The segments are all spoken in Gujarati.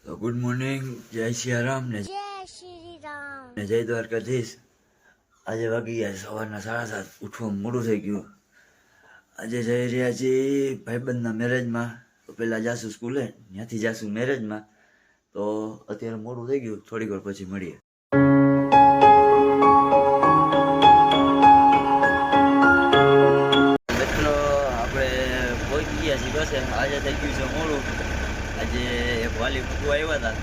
તો ગુડ મોર્નિંગ, જય સિયારામ ને જય શ્રી રામ ને જય દ્વારકાધીશ. આજે વાગી ગયા સવારના 7:30. ઉઠવું મોડું થઈ ગયું. આજે જઈ રહ્યા છીએ ભાઈબંધના મેરેજમાં. તો પહેલાં જાશું સ્કૂલે, ત્યાંથી જાશું મેરેજમાં. તો અત્યારે મોડું થઈ ગયું, થોડીક વાર પછી મળીએ. મિત્રો આપણે પહોંચી ગયા છીએ બસે. આજે થઈ ગયું છે મોડું. આજે એક વાલી મૂકવા આવ્યા હતા.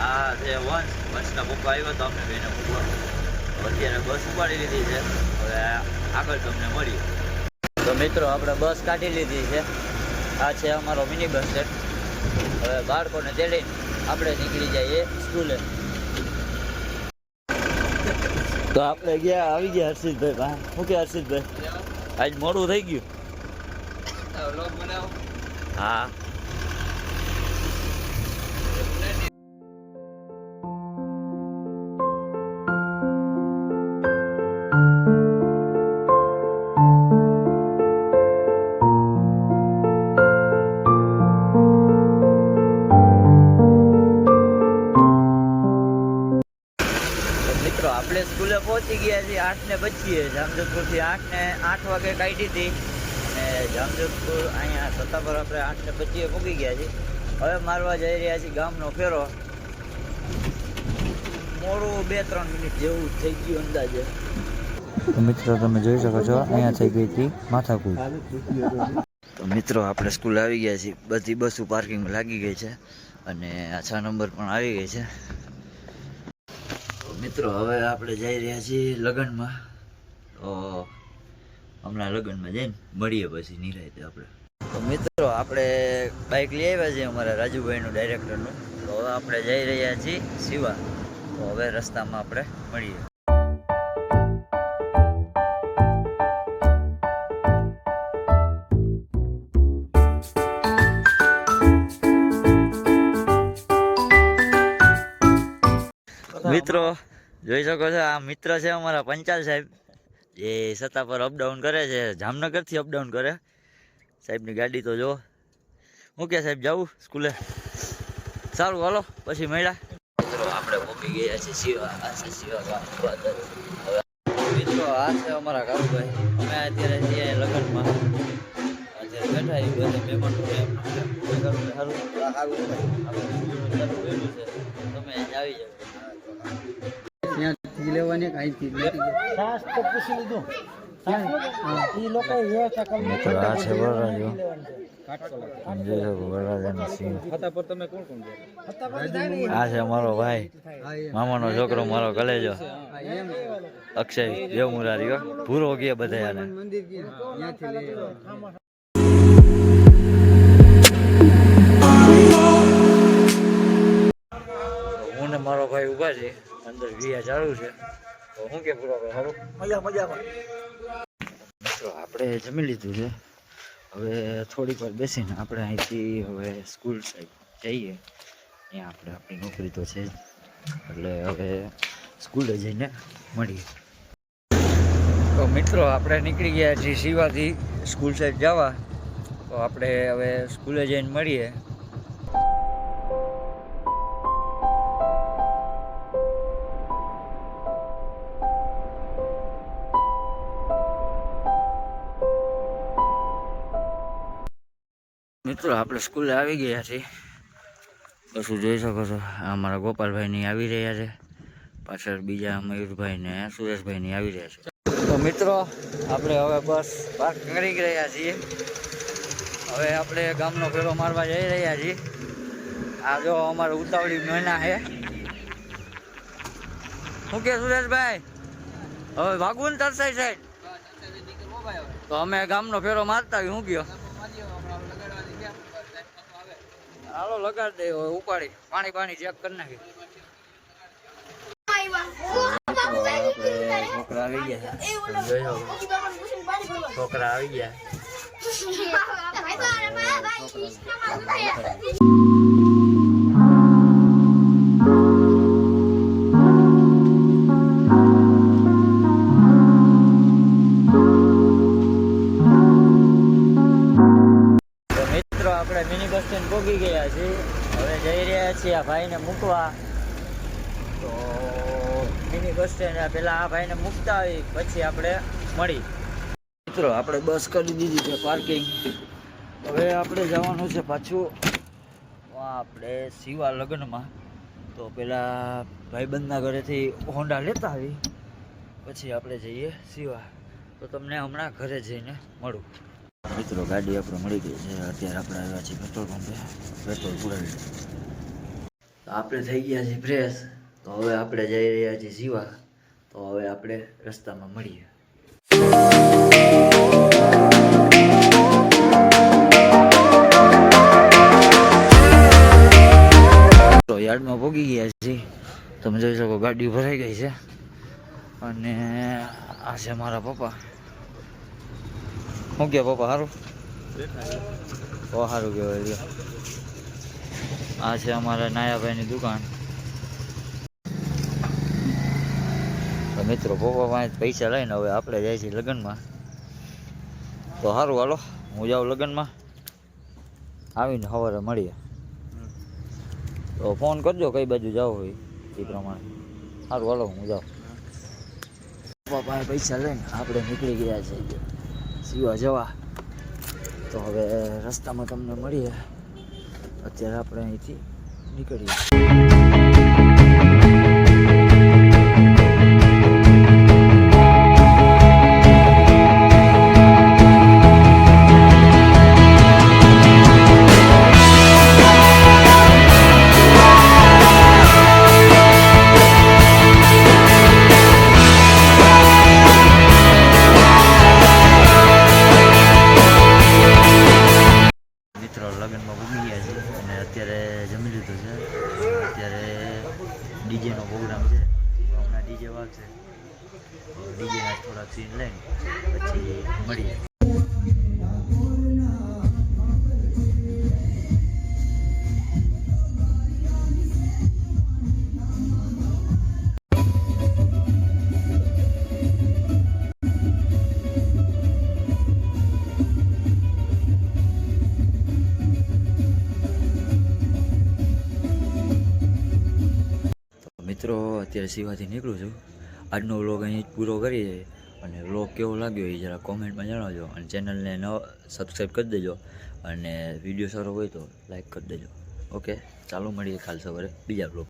આ છે વંશના પપ્પા આવ્યો હતો અમને બેને મૂકવા. અત્યારે બસ ઉપાડી લીધી છે. હવે આગળ તમને મળીએ. તો મિત્રો આપણે બસ કાઢી લીધી છે. આ છે અમારો મિની બસ સ્ટેન્ડ. હવે બાળકોને તેડીને આપણે નીકળી જઈએ સ્કૂલે. તો આપણે આવી ગયા હર્ષિતભાઈ. શું કે હર્ષિતભાઈ, આજ મોડું થઈ ગયું. હા, મિત્રો આપણે સ્કૂલે પહોંચી ગયા છીએ 8:25. જામજોધપુરથી 8 વાગે કાઢી હતી અને જામજોધપુર અહીંયા સત્તાપર આપણે 8:25 પહોંચી ગયા છીએ. હવે મારવા જઈ રહ્યા છીએ ગામનો ફેરો. મોડું 2-3 મિનિટ જેવું થઈ ગયું અંદાજે. તો મિત્રો તમે જોઈ શકો છો, અહીંયા થઈ ગઈ હતી માથાકૂટ. તો મિત્રો આપણે સ્કૂલ આવી ગયા છીએ. બધી બસો પાર્કિંગ લાગી ગઈ છે અને આ 6 નંબર પણ આવી ગઈ છે. મિત્રો હવે આપણે જઈ રહ્યા છીએ લગ્નમાં. તો હમણાં લગ્નમાં જઈને મળીએ પછી નિરાંતે આપણે. તો મિત્રો આપણે બાઇક લઈ આવ્યા છીએ અમારા રાજુભાઈનું, ડાયરેક્ટરનું. તો હવે આપણે જઈ રહ્યા છીએ શિવા. તો હવે રસ્તામાં આપણે મળીએ. મિત્રો જોઈ શકો છો, આ મિત્ર છે અમારા પંચાલ સાહેબ, જે સત્તાપર અપડાઉન કરે છે. જામનગરથી અપડાઉન કરે. સાહેબની ગાડી તો જો. હું કે સાહેબ જવું સ્કૂલે? સારું, હાલો પછી મળ્યા. મિત્રો આપણે પહોંચી ગયા છે શિવા. આ છે શિવા. હવે મિત્રો આ છે અમારા કારુભાઈ. અમે અત્યારે છીએ લગ્નમાં. અત્યારે બેઠા એ બધા મહેમાન તમે આવી જાવ. ત્યાંથી લેવાની અહીંથી સાસ તો પૂછી લીધું. એ લોકો મિત્રો આ છે વરરાજો. આ છે અમારો ભાઈ, મામાનો છોકરો, મારો કલેજો અક્ષય દેવ મુરારીઓ. ભૂરો ગયા બધા મંદિર હું ને મારો ભાઈ ઉભા છે અંદર. વિયા ચાલુ છે. તો શું કે પૂરો ભાઈ? સારું, મજામાં. મિત્રો આપણે જમી લીધું છે. હવે થોડીક વાર બેસીને આપણે અહીંથી હવે સ્કૂલ સાઈડ જઈએ. ત્યાં આપણે આપણી નોકરી તો છે જ, એટલે હવે સ્કૂલે જઈને મળીએ. તો મિત્રો આપણે નીકળી ગયા છીએ શિવાથી સ્કૂલ સાઈડ જવા. તો આપણે હવે સ્કૂલે જઈને મળીએ. મિત્રો આપણે સ્કૂલે આવી ગયા છીએ. બસ જોઈ શકો છો, અમારા ગોપાલભાઈની આવી રહ્યા છે. પાછળ બીજા મયુરભાઈ ને સુરેશભાઈની આવી રહ્યા છે. તો મિત્રો આપણે હવે બસ પાર્ક કરી રહ્યા છીએ. હવે આપણે ગામનો ફેરો મારવા જઈ રહ્યા છીએ. આ જો અમારે ઉતાવળી મહિના છે. શું કે સુરેશભાઈ, હવે ભાગવું ને તરસાઈ સાઈડ? તો અમે ગામનો ફેરો મારતા શું કયો? હાલો લગાડ દે. ઉપાડી પાણી ચેક કરી નાખી. છોકરા આવી ગયા. છોકરા આવી ગયા. મિત્રો આપણે મિની મિની બસ સ્ટેન્ડ પહોંચી ગયા છીએ. હવે જઈ રહ્યા છીએ આ ભાઈને મૂકવા. તો મિની બસ સ્ટેન્ડ પહેલાં આ ભાઈને મૂકતા આવી પછી આપણે મળી. મિત્રો આપણે બસ કરી દીધી છે પાર્કિંગ. હવે આપણે જવાનું છે પાછું આપણે શિવા લગ્નમાં. તો પેલા ભાઈબંધના ઘરેથી હોન્ડા લેતા આવી પછી આપણે જઈએ શિવા. તો તમને હમણાં ઘરે જઈને મળું. મિત્રો ગાડી આપણે મળી ગઈ છે. અત્યારે આપણે આવ્યા છીએ પેટ્રોલ પંપે. પેટ્રોલ પુરાવી તો આપણે થઈ ગયા છીએ ફ્રેશ. તો હવે આપણે જઈ રહ્યા છીએ શિવા. તો હવે આપણે રસ્તામાં મળીએ. તો યાર્ડમાં પહોંચી ગયા છીએ. તમે જોઈ શકો ગાડી ભરાઈ ગઈ છે. અને આ છે મારા પપ્પા. શું કે પપ્પા સારું? તો સારું કહેવાય. આ છે અમારા નાયાભાઈની દુકાન. તો મિત્રો પપ્પા પાસે પૈસા લઈને હવે આપણે જાય છીએ લગ્નમાં. તો સારું હાલો હું જાઉં લગ્નમાં. આવીને સવારે મળીએ. તો ફોન કરજો કઈ બાજુ જાવ હોય એ પ્રમાણે. સારું હાલો હું જાઉં. પપ્પા પાસે પૈસા લઈને આપણે નીકળી ગયા છે શિવા જવા. તો હવે રસ્તામાં તમને મળીએ. અત્યારે આપણે અહીંથી નીકળીએ. લગ્નમાં ભૂગી ગયા છે અને અત્યારે જમી લીધું છે. અત્યારે ડીજેનો પ્રોગ્રામ છે. હમણાં ડીજે વાગશે. ડીજેના થોડાક સીન લઈને પછી મળીએ. મિત્રો અત્યારે શિવાથી નીકળું છું. આજનો વ્લોગ અહીં પૂરો કરીએ. અને વ્લોગ કેવો લાગ્યો એ જરા કોમેન્ટમાં જણાવજો. અને ચેનલને સબસ્ક્રાઈબ કરી દેજો. અને વિડીયો સારો હોય તો લાઈક કરી દેજો. ઓકે ચાલો મળીએ કાલ સવારે બીજા વ્લોગ.